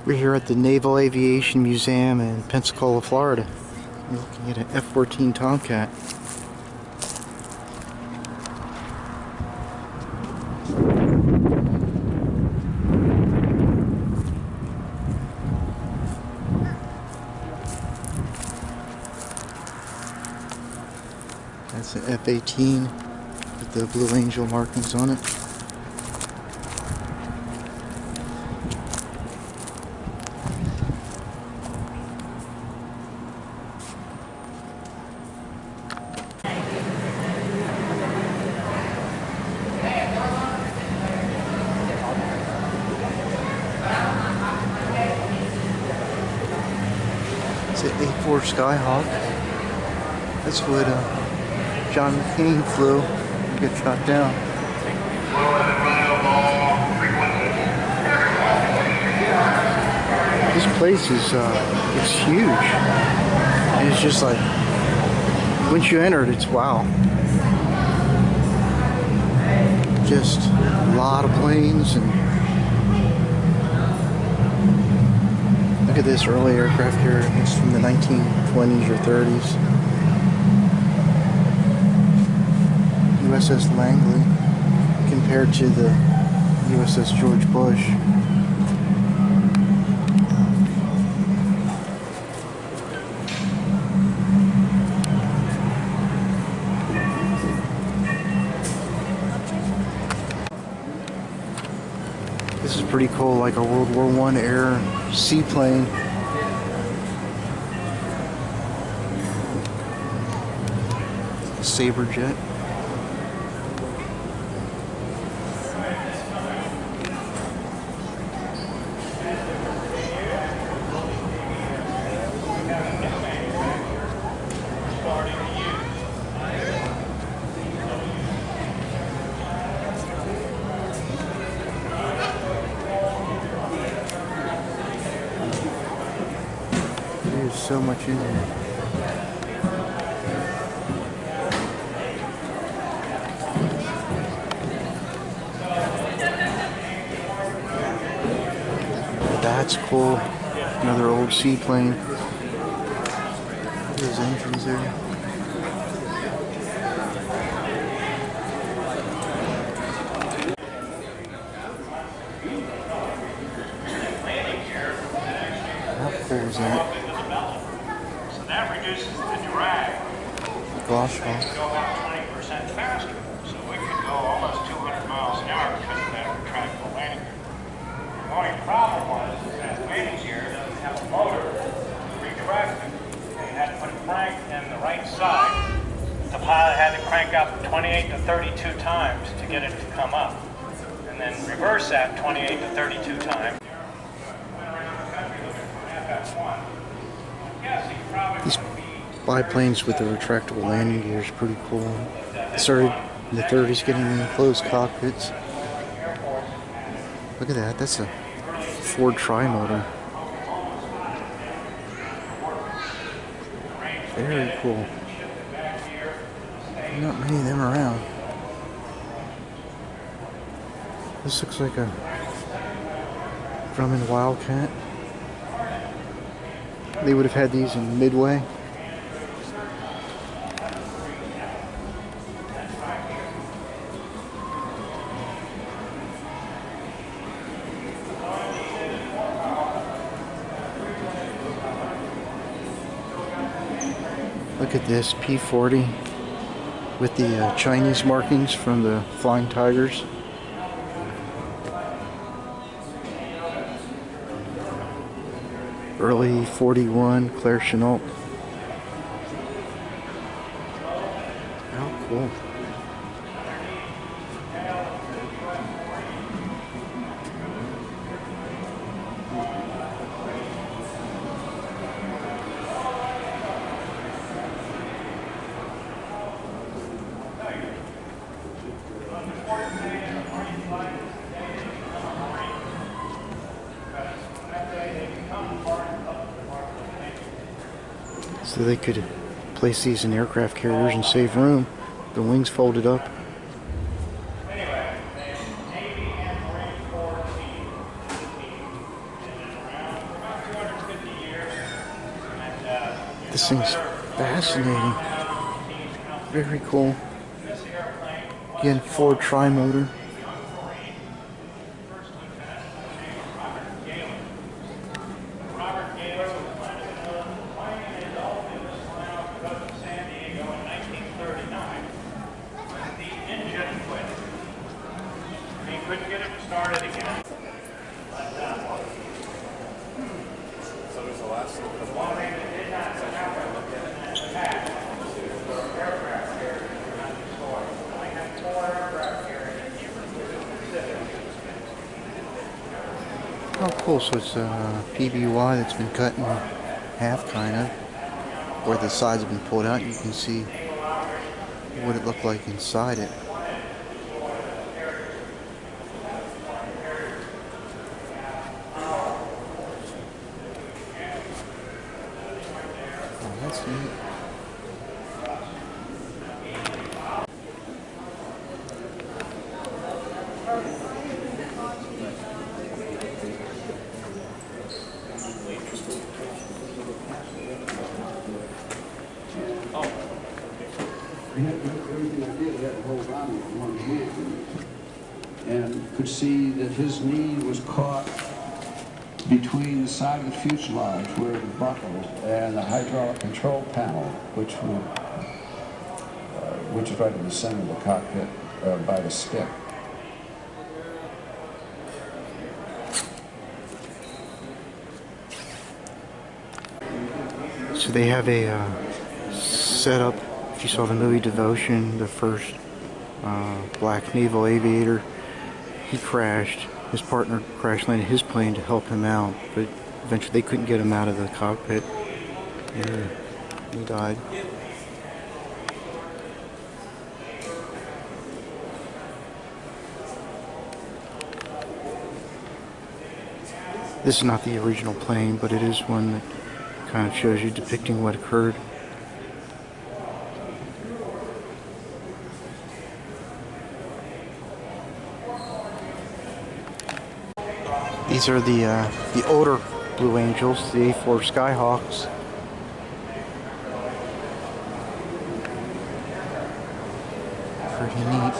We're here at the Naval Aviation Museum in Pensacola, Florida. We're looking at an F-14 Tomcat. That's an F-18 with the Blue Angel markings on it. It's an A-4 Skyhawk. That's what John McCain flew and got shot down. This place is it's huge. And it's just like, once you enter it, it's wow. Just a lot of planes, and look at this early aircraft here. It's from the 1920s or 30s. USS Langley compared to the USS George Bush. This is pretty cool, like a World War I air seaplane. Saber jet. There's so much in here. That's cool. Another old seaplane. Those engines there. How cool is that? So that reduces the drag. Gosh, We can go about 20% faster. So we could go almost 200 miles an hour because of that retractable landing gear. The only problem was that landing gear doesn't have a motor to retract it. They had to put a crank in the right side. The pilot had to crank up 28 to 32 times to get it to come up. And then reverse that 28 to 32 times. these biplanes with the retractable landing gear is pretty cool. It started in the 30s getting enclosed cockpits. Look at that, that's a Ford tri-motor. Very cool. Not many of them around. This looks like a Grumman Wildcat. They would have had these in Midway. Look at this P-40 with the Chinese markings from the Flying Tigers. Early 41 Claire Chennault. How cool. So they could place these in aircraft carriers and save room. The wings folded up. This thing's fascinating. Very cool. Again, Ford tri-motor. Couldn't get it started again. So there's the last little bit of water. Oh, cool. So it's a PBY that's been cut in half, kind of, where the sides have been pulled out. You can see what it looked like inside it. Oh, that's neat. Everything I did, I had to hold on with one hand, and could see that his knee was caught between the side of the fuselage where it buckled and the hydraulic control panel, which is right in the center of the cockpit by the stick. So they have a setup. If you saw the movie Devotion, the first black naval aviator, he crashed. His partner crash landed his plane to help him out, but eventually they couldn't get him out of the cockpit. Yeah, he died. This is not the original plane, but it is one that kind of shows you depicting what occurred. These are the older Blue Angels, the A4 Skyhawks. Pretty neat.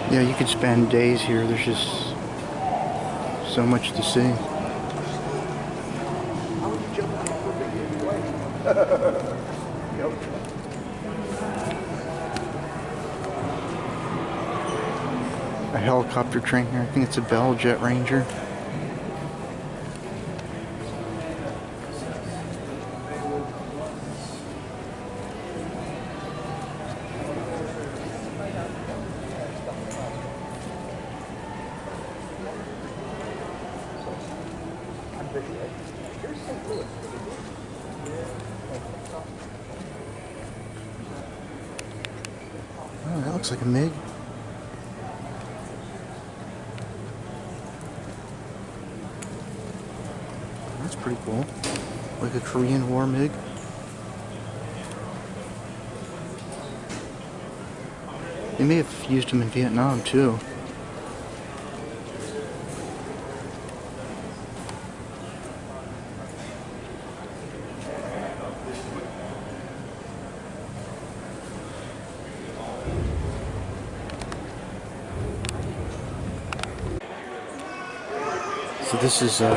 Yeah, you could spend days here. There's just so much to see. A helicopter trainer. I think it's a Bell Jet Ranger. Oh, that looks like a MiG. That's pretty cool. Like a Korean War MiG. They may have used them in Vietnam too. So this is the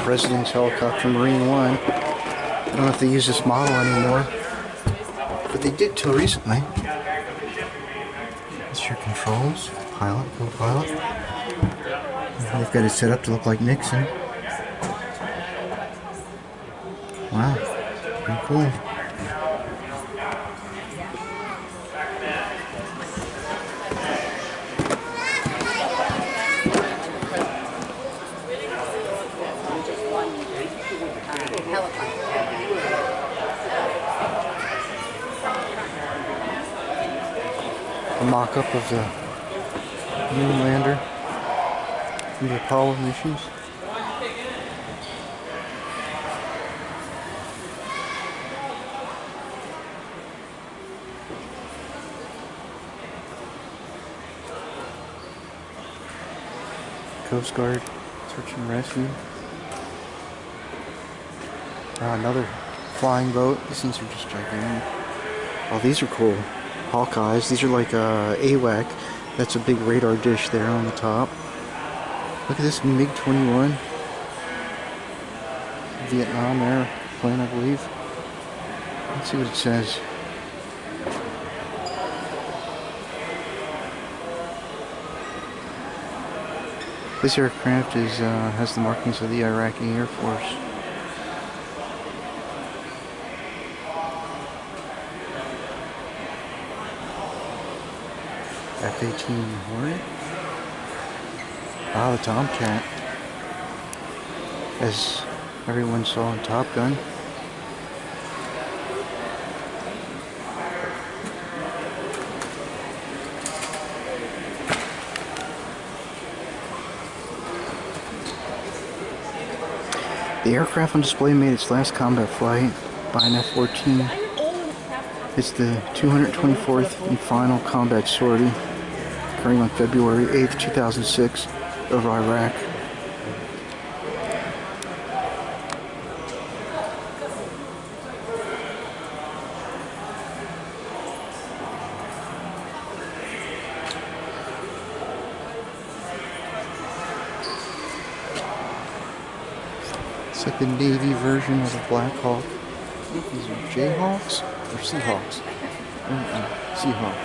President's helicopter, Marine One. I don't know if they use this model anymore, but they did till recently. That's your controls, pilot, co-pilot. They've got it set up to look like Nixon. Wow, pretty cool. A mock-up of the moon lander from the Apollo missions. Coast Guard, search and rescue. Another flying boat. These things are just gigantic. Oh, these are cool. Hawkeyes. These are like AWAC. That's a big radar dish there on the top. Look at this MiG-21. Vietnam airplane, I believe. Let's see what it says. This aircraft is has the markings of the Iraqi Air Force. F-18 Hornet. Ah, the Tomcat. As everyone saw in Top Gun. The aircraft on display made its last combat flight by an F-14. It's the 224th and final combat sortie, occurring on February 8th, 2006, over Iraq. It's like the Navy version of the Black Hawk. I think these are Jayhawks or Seahawks. Seahawk.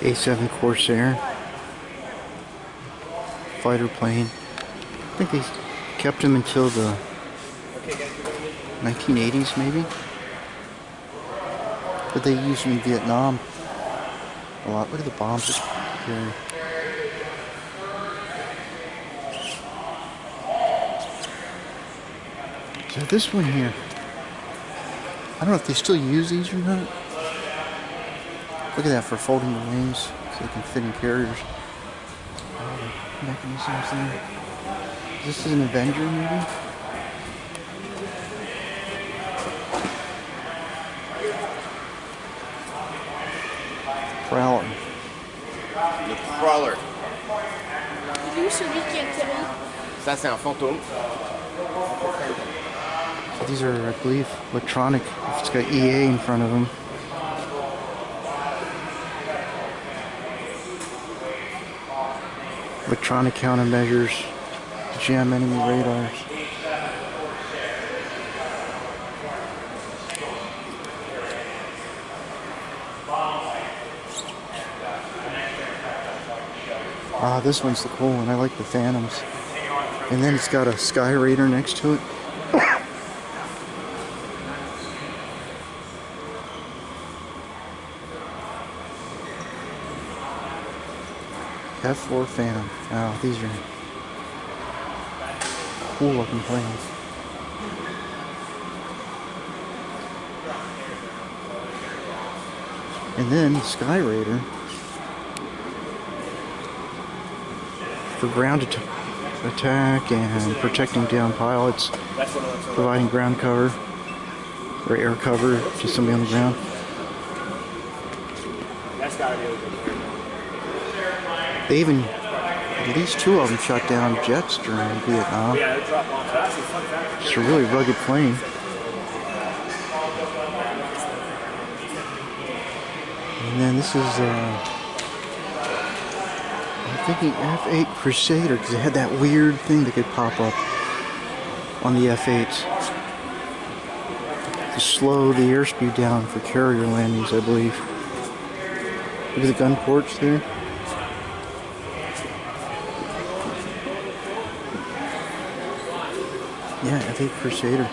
A-7 Corsair. Fighter plane. I think they kept them until the 1980s maybe. But they used them in Vietnam a lot. Look at the bombs it's carrying. So this one here, I don't know if they still use these or not. Look at that for folding the wings so they can fit in carriers. Mechanisms there. This is an Avenger maybe? Prowler. Le crawler. Lui, celui qui est atterri. Ça, c'est un fantôme. So these are, I believe, electronic. It's got EA in front of them. Electronic countermeasures, jam enemy radars. Ah, this one's the cool one. I like the Phantoms. And then it's got a Sky Raider next to it. F4 Phantom. Wow, these are cool looking planes. And then Sky Raider for ground attack and protecting down pilots, providing ground cover or air cover to somebody on the ground. That's gotta be a good. They even, at least two of them shot down jets during Vietnam. Yeah, they drop bombs. That's a fun fact. It's a really rugged plane. And then this is, I'm thinking F-8 Crusader, because they had that weird thing that could pop up on the F-8s to slow the airspeed down for carrier landings, I believe. Look at the gun ports there. Yeah, F-8 Crusader.